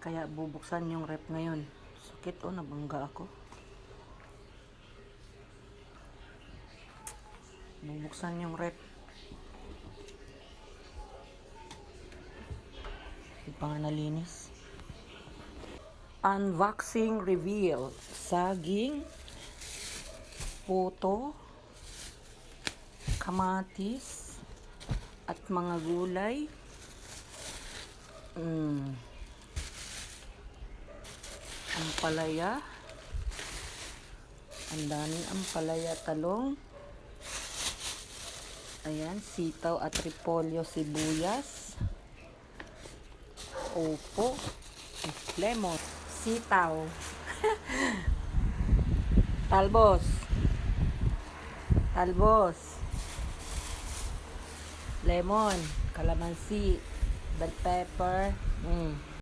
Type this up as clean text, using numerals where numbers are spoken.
Kaya bubuksan yung rep ngayon. Sakit nabangga ako. Bubuksan yung rep. Hindi pa nga nalinis. Unboxing reveal. Saging, puto, kamatis, at mga gulay. Ampalaya. Ang daming ampalaya, talong. Ayan, sitaw at repolyo, sibuyas. Opo. Lemon. Sitaw. Talbos. Talbos. Lemon. Kalamansi. Bell pepper.